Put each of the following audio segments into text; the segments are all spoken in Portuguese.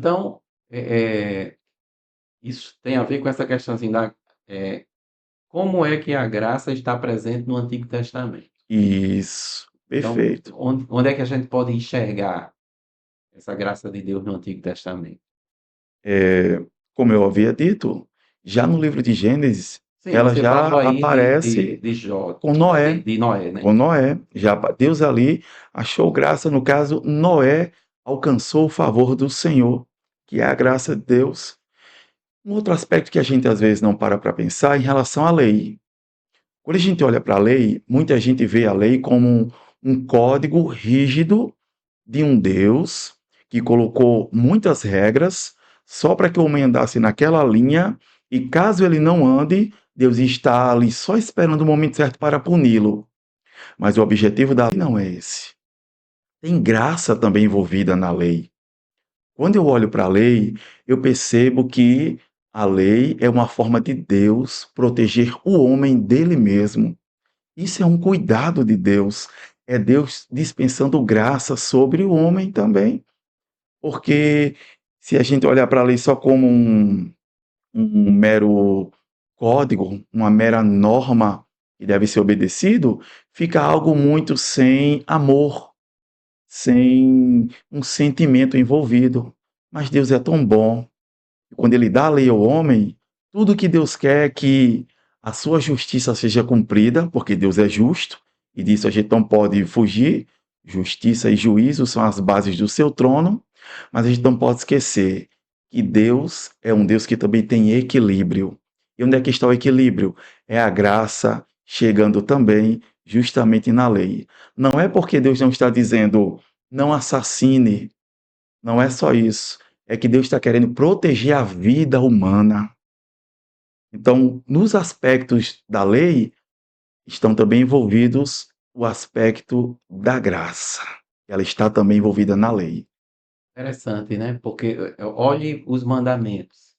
Então, isso tem a ver com essa questão assim como é que a graça está presente no Antigo Testamento. Isso, Então, perfeito. onde é que a gente pode enxergar essa graça de Deus no Antigo Testamento? Como eu havia dito, já no livro de Gênesis, Sim, ela você já falou aí aparece de Jó, com Noé. de Noé, né? Com Noé. Já Deus ali achou graça, no caso, Noé alcançou o favor do Senhor, que é a graça de Deus. Um outro aspecto que a gente às vezes não para pensar é em relação à lei. Quando a gente olha para a lei, muita gente vê a lei como um código rígido de um Deus que colocou muitas regras só para que o homem andasse naquela linha e caso ele não ande, Deus está ali só esperando o momento certo para puni-lo. Mas o objetivo da lei não é esse. Tem graça também envolvida na lei. Quando eu olho para a lei, eu percebo que a lei é uma forma de Deus proteger o homem dele mesmo. Isso é um cuidado de Deus. É Deus dispensando graça sobre o homem também. Porque se a gente olhar para a lei só como um mero código, uma mera norma que deve ser obedecido, fica algo muito sem amor, sem um sentimento envolvido. Mas Deus é tão bom. Quando ele dá a lei ao homem, tudo que Deus quer é que a sua justiça seja cumprida, porque Deus é justo, e disso a gente não pode fugir. Justiça e juízo são as bases do seu trono, mas a gente não pode esquecer que Deus é um Deus que também tem equilíbrio. E onde é que está o equilíbrio? É a graça chegando também justamente na lei. Não é porque Deus não está dizendo não assassine, não é só isso. É que Deus está querendo proteger a vida humana. Então, nos aspectos da lei, estão também envolvidos o aspecto da graça. Ela está também envolvida na lei. Interessante, né? Porque olhe os mandamentos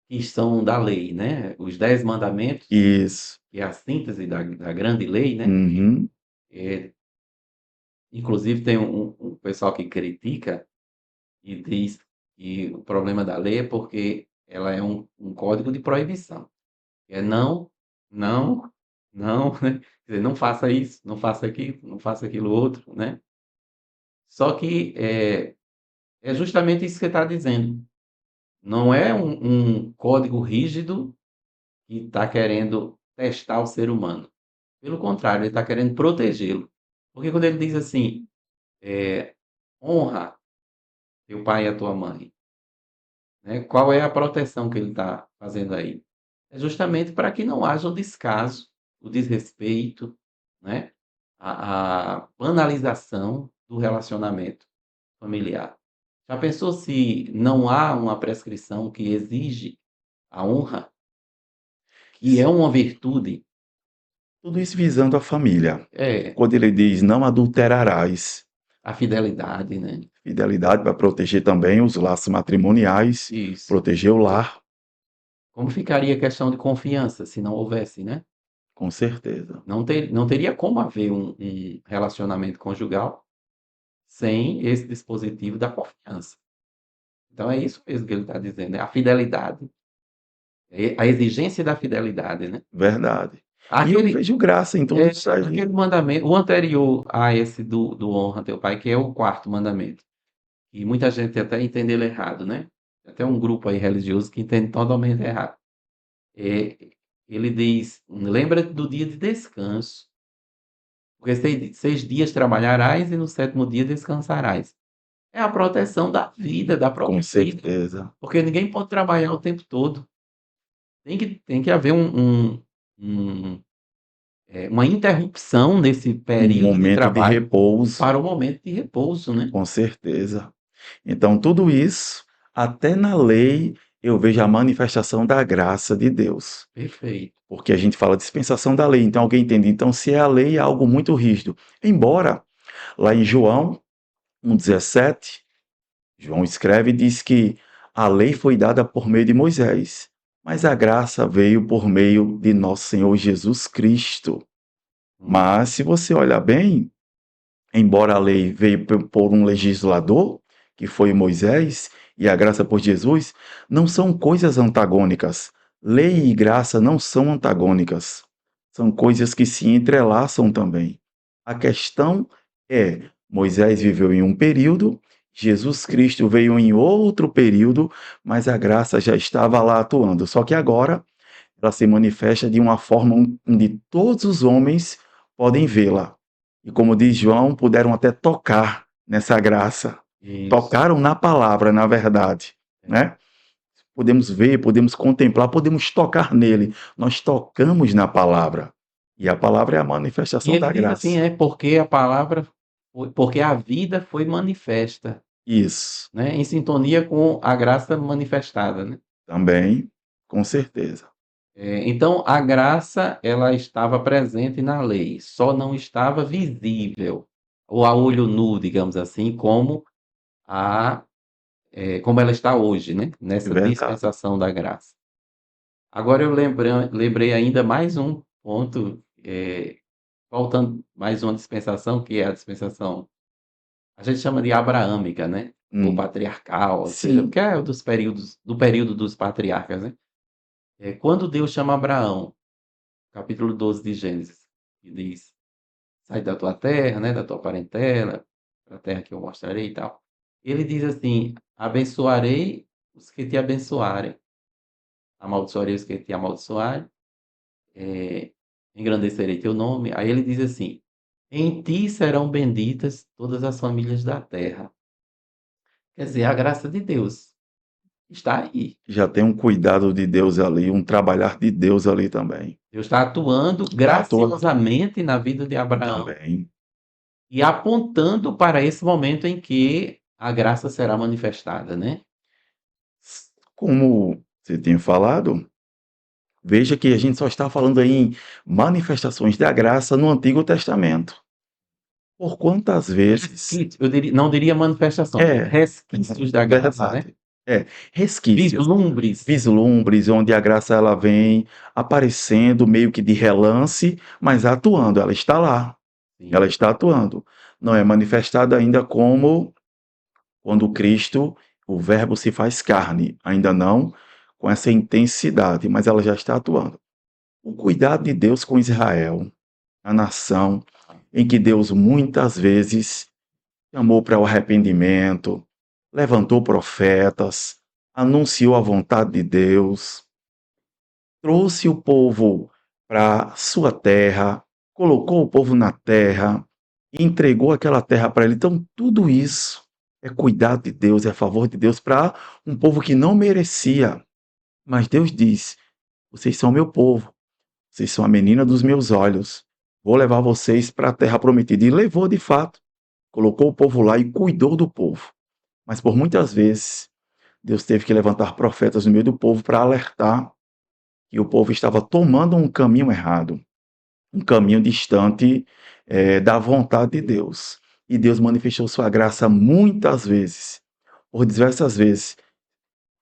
que estão da lei, né? Os 10 mandamentos, Isso. que é a síntese da grande lei, né? Uhum. É, inclusive tem um pessoal que critica e diz que o problema da lei é porque ela é um código de proibição. É não, não, não, né? Quer dizer, não faça isso, não faça aquilo, não faça aquilo outro, né? Só que é justamente isso que você está dizendo. Não é um código rígido que está querendo testar o ser humano. Pelo contrário, ele está querendo protegê-lo. Porque quando ele diz assim, honra teu pai e a tua mãe, né? Qual é a proteção que ele está fazendo aí? É justamente para que não haja o descaso, o desrespeito, né? A banalização do relacionamento familiar. Já pensou se não há uma prescrição que exige a honra, que é uma virtude? Tudo isso visando a família. É, Quando ele diz não adulterarás, a fidelidade, né? fidelidade para proteger também os laços matrimoniais, Isso. proteger o lar, Como ficaria a questão de confiança se não houvesse, né? com certeza. Não teria como haver um relacionamento conjugal sem esse dispositivo da confiança. Então é isso mesmo que ele está dizendo, é a fidelidade, é a exigência da fidelidade, né? Verdade. E eu Aquele, vejo graça em tudo isso aí. aquele mandamento, o anterior a esse do honra teu pai, que é o quarto mandamento, e muita gente até entende ele errado, né? Até um grupo aí religioso que entende totalmente errado. É, ele diz, lembra do dia de descanso, porque 6 dias trabalharás e no sétimo dia descansarás. É a proteção da vida, da Com própria vida, certeza. porque ninguém pode trabalhar o tempo todo. Tem que haver um, uma interrupção nesse Um período de momento de trabalho repouso, para o momento de repouso, né? com certeza. Então, tudo isso, até na lei, eu vejo a manifestação da graça de Deus. Perfeito. Porque a gente fala dispensação da lei, então alguém entende. Então, se é a lei, é algo muito rígido. Embora, lá em João 1,17, João escreve e diz que a lei foi dada por meio de Moisés, mas a graça veio por meio de nosso Senhor Jesus Cristo. Hum, Mas, se você olhar bem, embora a lei veio por um legislador, que foi Moisés, e a graça por Jesus não são coisas antagônicas. Lei e graça não são antagônicas. São coisas que se entrelaçam também. A questão é: Moisés viveu em um período, Jesus Cristo veio em outro período, mas a graça já estava lá atuando. Só que agora ela se manifesta de uma forma onde todos os homens podem vê-la. E como diz João, puderam até tocar nessa graça. Isso. Tocaram na palavra, na verdade, É. né? Podemos ver, podemos contemplar, podemos tocar nele. Nós tocamos na palavra. E a palavra é a E manifestação ele da diz assim, graça. porque a palavra porque a vida foi manifesta, Isso, né, em sintonia com a graça manifestada, né. também, com certeza. Então a graça, ela estava presente na lei, só não estava visível, ou a olho nu, digamos assim, a como ela está hoje, né, É nessa verdade. dispensação da graça. Agora eu lembrei ainda mais um ponto, faltando mais uma dispensação, que é a dispensação, a gente chama de abraâmica, né, ou Hum, patriarcal, ou seja, sim, que é do período dos patriarcas, né. Quando Deus chama Abraão, capítulo 12 de Gênesis, e diz: "Sai da tua terra, né, da tua parentela, para a terra que eu mostrarei", e tal. Ele diz assim: "Abençoarei os que te abençoarem, amaldiçoarei os que te amaldiçoarem, eh, engrandecerei teu nome". Aí ele diz assim: "Em ti serão benditas todas as famílias da terra". Quer dizer, a graça de Deus está aí. já tem um cuidado de Deus ali, um trabalhar de Deus ali também. Deus está atuando Está atuando graciosamente na vida de Abraão também. e apontando para esse momento em que a graça será manifestada, né. Como você tinha falado, veja que a gente só está falando aí em manifestações da graça no Antigo Testamento. Por quantas vezes Eu não diria manifestações, é, resquícios da graça, né. verdade. É, resquícios, Vislumbres. vislumbres, onde a graça ela vem aparecendo meio que de relance, mas atuando, ela Sim, está atuando. Não é manifestada ainda como quando Cristo, o Verbo se faz carne, ainda não com essa intensidade, mas ela já está atuando. O cuidado de Deus com Israel, a nação em que Deus muitas vezes chamou para o arrependimento, levantou profetas, anunciou a vontade de Deus, trouxe o povo para sua terra, colocou o povo na terra, entregou aquela terra para ele. Então, tudo isso é cuidado de Deus, é favor de Deus para um povo que não merecia. Mas Deus diz: vocês são meu povo, vocês são a menina dos meus olhos. Vou levar vocês para a terra prometida. E levou de fato, colocou o povo lá e cuidou do povo. Mas por muitas vezes, Deus teve que levantar profetas no meio do povo para alertar que o povo estava tomando um caminho errado, um caminho distante da vontade de Deus. E Deus manifestou sua graça muitas vezes, por diversas vezes.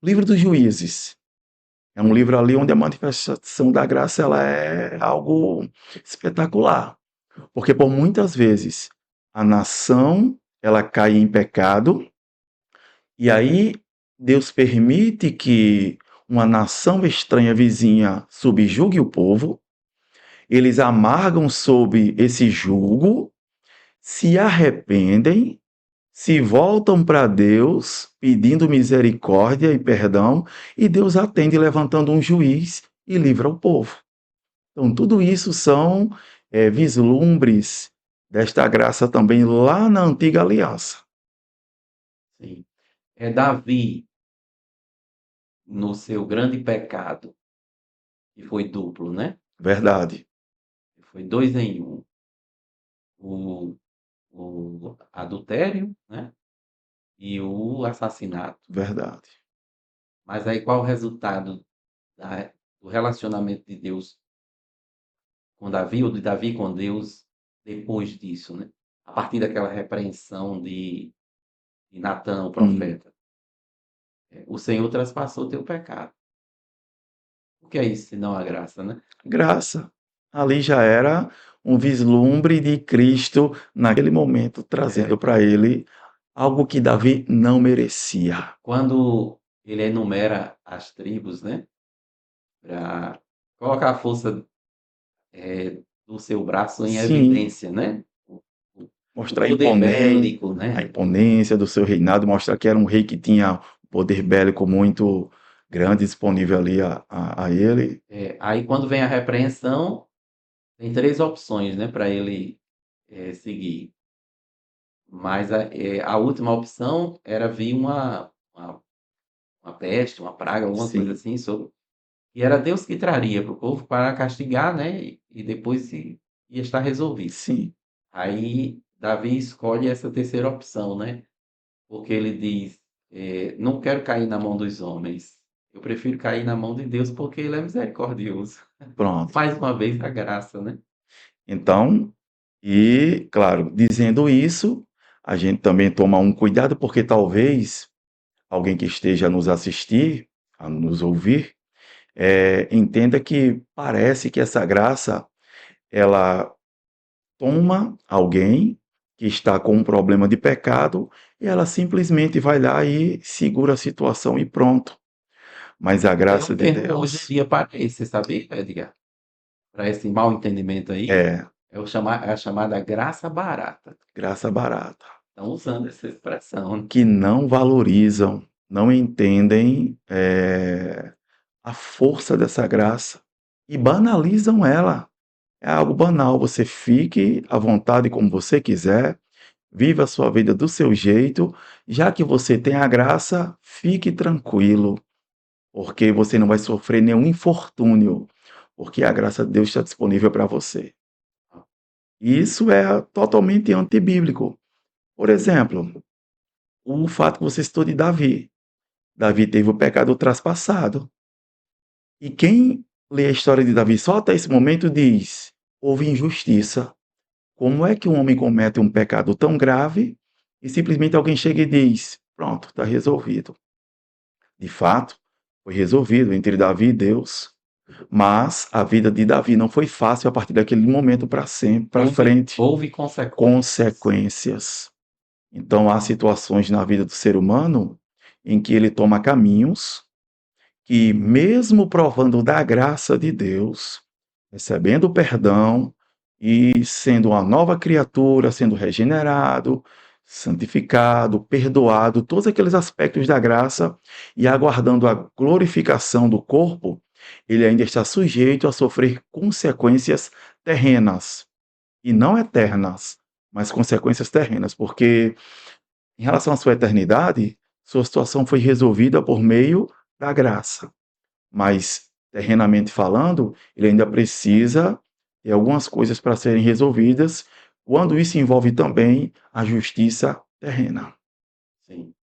Livro dos Juízes é um livro ali onde a manifestação da graça ela é algo espetacular, porque por muitas vezes a nação ela cai em pecado e aí Deus permite que uma nação estranha vizinha subjugue o povo, eles amargam sob esse jugo, se arrependem, se voltam para Deus pedindo misericórdia e perdão, e Deus atende levantando um juiz e livra o povo. Então, tudo isso são vislumbres desta graça também lá na antiga aliança. sim. Davi, no seu grande pecado, que foi duplo, né, Verdade, foi 2 em 1, o adultério, né, e o assassinato. verdade. Mas aí qual o resultado da do relacionamento de Deus com Davi, ou de Davi com Deus, depois disso, né? A partir daquela repreensão de Natã, o Hum, profeta. O Senhor traspassou teu pecado. O que é isso senão a graça, né? graça. Ali já era um vislumbre de Cristo naquele momento, trazendo É, para ele algo que Davi não merecia. Quando ele enumera as tribos, né, para colocar a força, do seu braço em Sim, evidência, né, o mostrar poder bélico, a né. imponência do seu reinado, mostrar que era um rei que tinha um poder bélico muito grande disponível ali a ele. Aí quando vem a repreensão, tem 3 opções, né, para ele, seguir. Mas a última opção era vir uma peste, uma praga, alguma coisa Sim, assim sobre e era Deus que traria para o povo para castigar, né, e depois ia estar resolvido. sim, Aí Davi escolhe essa terceira opção, né, porque ele diz, "Não quero cair na mão dos homens, eu prefiro cair na mão de Deus porque ele é misericordioso". pronto. Mais uma vez a graça, né. Então, e claro, dizendo isso, a gente também toma um cuidado, porque talvez alguém que esteja a nos assistir, a nos ouvir, entenda que parece que essa graça, ela toma alguém que está com um problema de pecado e ela simplesmente vai lá e segura a situação e pronto. Mas a Até o graça de termo hoje em Deus dia para esse, você sabia, Edgar? Para esse mal entendimento aí, é é a chamada graça barata. graça barata, Estão usando essa expressão, né. que não valorizam, não entendem a força dessa graça e banalizam ela. É algo banal, você fique à vontade como você quiser, viva a sua vida do seu jeito, já que você tem a graça, fique tranquilo, porque você não vai sofrer nenhum infortúnio, porque a graça de Deus está disponível para você. E isso é totalmente antibíblico. Por exemplo, o fato que você citou de Davi. Davi teve o pecado traspassado. E quem lê a história de Davi só até esse momento diz: houve injustiça. Como é que um homem comete um pecado tão grave e simplesmente alguém chega e diz: pronto, está resolvido? De fato, foi resolvido entre Davi e Deus. Mas a vida de Davi não foi fácil a partir daquele momento para sempre, para frente. Houve consequências. Consequências. Então, há situações na vida do ser humano em que ele toma caminhos que, mesmo provando da graça de Deus, recebendo o perdão e sendo uma nova criatura, sendo regenerado, santificado, perdoado, todos aqueles aspectos da graça e aguardando a glorificação do corpo, ele ainda está sujeito a sofrer consequências terrenas e não eternas, mas consequências terrenas, porque em relação à sua eternidade, sua situação foi resolvida por meio da graça, mas terrenamente falando, ele ainda precisa de algumas coisas para serem resolvidas, quando isso envolve também a justiça terrena. Sim.